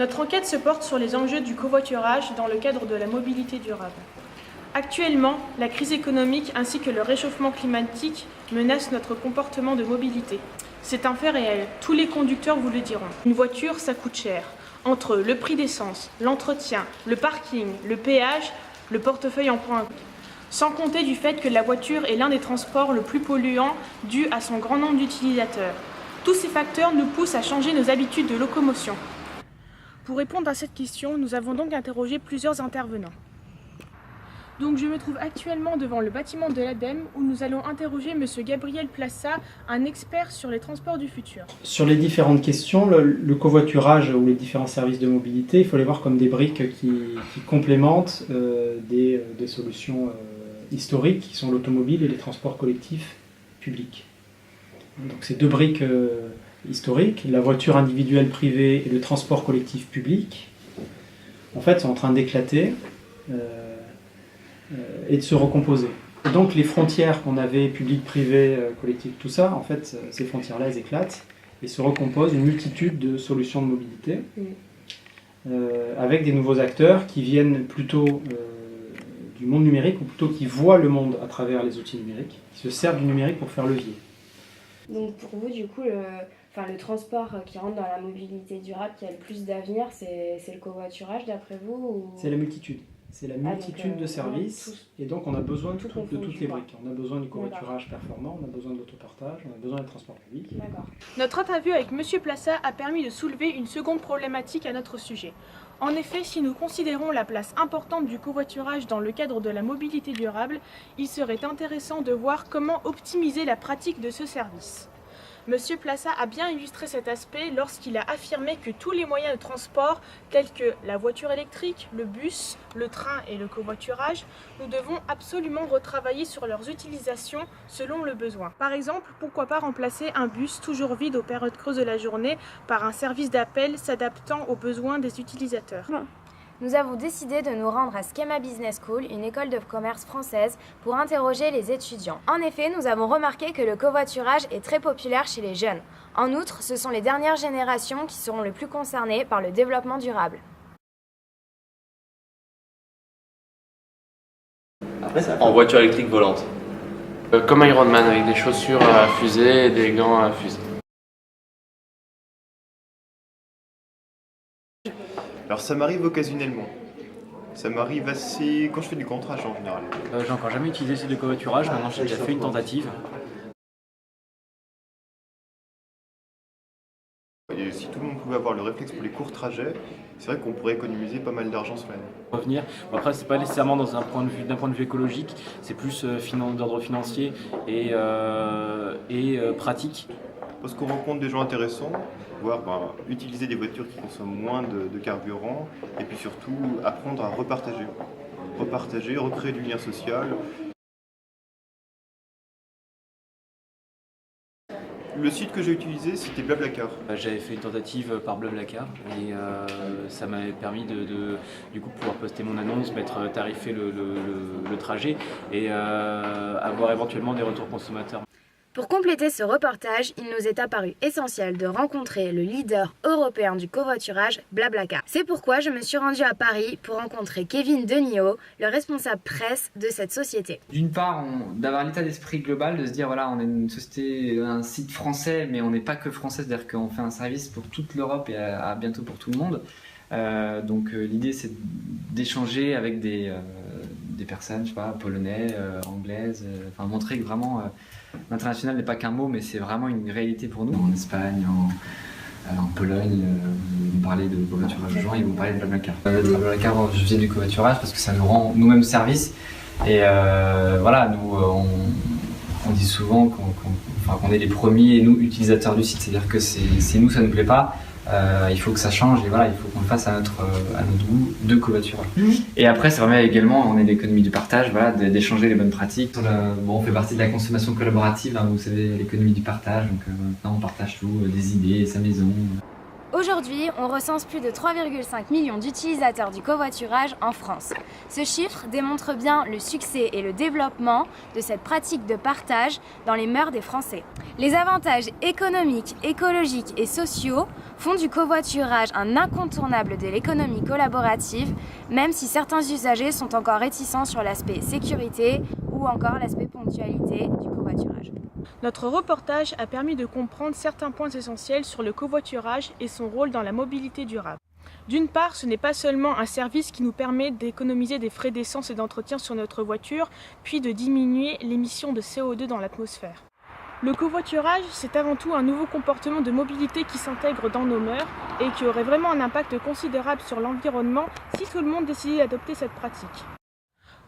Notre enquête se porte sur les enjeux du covoiturage dans le cadre de la mobilité durable. Actuellement, la crise économique ainsi que le réchauffement climatique menacent notre comportement de mobilité. C'est un fait réel, tous les conducteurs vous le diront. Une voiture, ça coûte cher. Entre le prix d'essence, l'entretien, le parking, le péage, le portefeuille en prend un coup. Sans compter du fait que la voiture est l'un des transports le plus polluant dû à son grand nombre d'utilisateurs. Tous ces facteurs nous poussent à changer nos habitudes de locomotion. Pour répondre à cette question, nous avons donc interrogé plusieurs intervenants. Donc je me trouve actuellement devant le bâtiment de l'ADEME où nous allons interroger M. Gabriel Plassa, un expert sur les transports du futur. Sur les différentes questions, le covoiturage ou les différents services de mobilité, il faut les voir comme des briques qui complémentent des solutions historiques qui sont l'automobile et les transports collectifs publics. Donc ces deux briques historiques, la voiture individuelle privée et le transport collectif public, en fait sont en train d'éclater et de se recomposer. Et donc les frontières qu'on avait, public, privé, collectif, tout ça, en fait, ces frontières-là, elles éclatent et se recomposent une multitude de solutions de mobilité avec des nouveaux acteurs qui viennent plutôt du monde numérique ou plutôt qui voient le monde à travers les outils numériques, qui se servent du numérique pour faire levier. Donc pour vous, du coup, le transport qui rentre dans la mobilité durable qui a le plus d'avenir, c'est le covoiturage d'après vous ou... C'est la multitude. C'est la multitude de services et donc on a besoin de toutes les briques. On a besoin du covoiturage performant, on a besoin de l'autopartage, on a besoin des transports publics. Notre interview avec M. Plassa a permis de soulever une seconde problématique à notre sujet. En effet, si nous considérons la place importante du covoiturage dans le cadre de la mobilité durable, il serait intéressant de voir comment optimiser la pratique de ce service. M. Plassa a bien illustré cet aspect lorsqu'il a affirmé que tous les moyens de transport, tels que la voiture électrique, le bus, le train et le covoiturage, nous devons absolument retravailler sur leurs utilisations selon le besoin. Par exemple, pourquoi pas remplacer un bus toujours vide aux périodes creuses de la journée par un service d'appel s'adaptant aux besoins des utilisateurs. Nous avons décidé de nous rendre à Schema Business School, une école de commerce française, pour interroger les étudiants. En effet, nous avons remarqué que le covoiturage est très populaire chez les jeunes. En outre, ce sont les dernières générations qui seront les plus concernées par le développement durable. En voiture électrique volante. Comme Iron Man, avec des chaussures à fusée et des gants à fusée. Alors ça m'arrive occasionnellement. Ça m'arrive assez quand je fais du contrat en général. J'ai encore jamais utilisé ce site de covoiturage, maintenant j'ai déjà fait une tentative. Et si tout le monde pouvait avoir le réflexe pour les courts trajets, c'est vrai qu'on pourrait économiser pas mal d'argent sur l'année. Revenir. Bon, après, c'est pas nécessairement d'un point de vue écologique, c'est plus d'ordre financier et pratique. Parce qu'on rencontre des gens intéressants, voire utiliser des voitures qui consomment moins de carburant, et puis surtout apprendre à repartager. Repartager, recréer du lien social. Le site que j'ai utilisé, c'était Blablacar. J'avais fait une tentative par Blablacar et ça m'avait permis du coup pouvoir poster mon annonce, tarifer le trajet et avoir éventuellement des retours consommateurs. Pour compléter ce reportage, il nous est apparu essentiel de rencontrer le leader européen du covoiturage, Blablacar. C'est pourquoi je me suis rendue à Paris pour rencontrer Kevin Denio, le responsable presse de cette société. D'une part, d'avoir l'état d'esprit global, de se dire voilà, on est une société, un site français, mais on n'est pas que français, c'est-à-dire qu'on fait un service pour toute l'Europe et à bientôt pour tout le monde. Donc l'idée c'est d'échanger avec des personnes, je sais pas, polonais, anglaises, montrer que vraiment l'international n'est pas qu'un mot, mais c'est vraiment une réalité pour nous. En Espagne, en Pologne, vous parlez de covoiturage aux gens et vous parlez de Blablacar. Blablacar, je faisais du covoiturage parce que ça nous rend nous-mêmes service. Et nous, on dit souvent qu'on est les premiers, nous, utilisateurs du site. C'est-à-dire que si nous, ça ne nous plaît pas, il faut que ça change et il faut qu'on le fasse à notre goût de covoiturage. Et après, ça permet également, on est l'économie du partage, d'échanger les bonnes pratiques. On fait partie de la consommation collaborative, vous savez, l'économie du partage, donc maintenant on partage tout, des idées, sa maison. Aujourd'hui, on recense plus de 3,5 millions d'utilisateurs du covoiturage en France. Ce chiffre démontre bien le succès et le développement de cette pratique de partage dans les mœurs des Français. Les avantages économiques, écologiques et sociaux font du covoiturage un incontournable de l'économie collaborative, même si certains usagers sont encore réticents sur l'aspect sécurité ou encore l'aspect ponctualité du covoiturage. Notre reportage a permis de comprendre certains points essentiels sur le covoiturage et son rôle dans la mobilité durable. D'une part, ce n'est pas seulement un service qui nous permet d'économiser des frais d'essence et d'entretien sur notre voiture, puis de diminuer l'émission de CO2 dans l'atmosphère. Le covoiturage, c'est avant tout un nouveau comportement de mobilité qui s'intègre dans nos mœurs et qui aurait vraiment un impact considérable sur l'environnement si tout le monde décidait d'adopter cette pratique.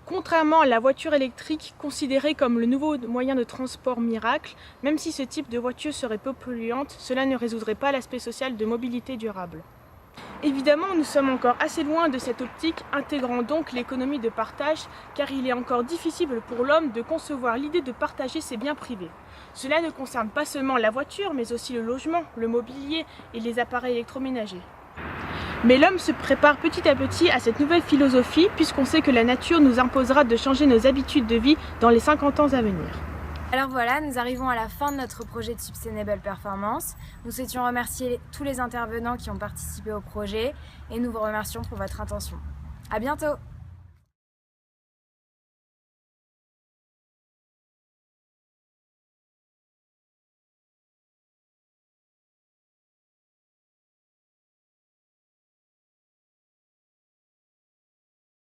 Contrairement à la voiture électrique, considérée comme le nouveau moyen de transport miracle, même si ce type de voiture serait peu polluante, cela ne résoudrait pas l'aspect social de mobilité durable. Évidemment, nous sommes encore assez loin de cette optique, intégrant donc l'économie de partage, car il est encore difficile pour l'homme de concevoir l'idée de partager ses biens privés. Cela ne concerne pas seulement la voiture, mais aussi le logement, le mobilier et les appareils électroménagers. Mais l'homme se prépare petit à petit à cette nouvelle philosophie, puisqu'on sait que la nature nous imposera de changer nos habitudes de vie dans les 50 ans à venir. Alors voilà, nous arrivons à la fin de notre projet de Sustainable Performance. Nous souhaitions remercier tous les intervenants qui ont participé au projet et nous vous remercions pour votre attention. À bientôt!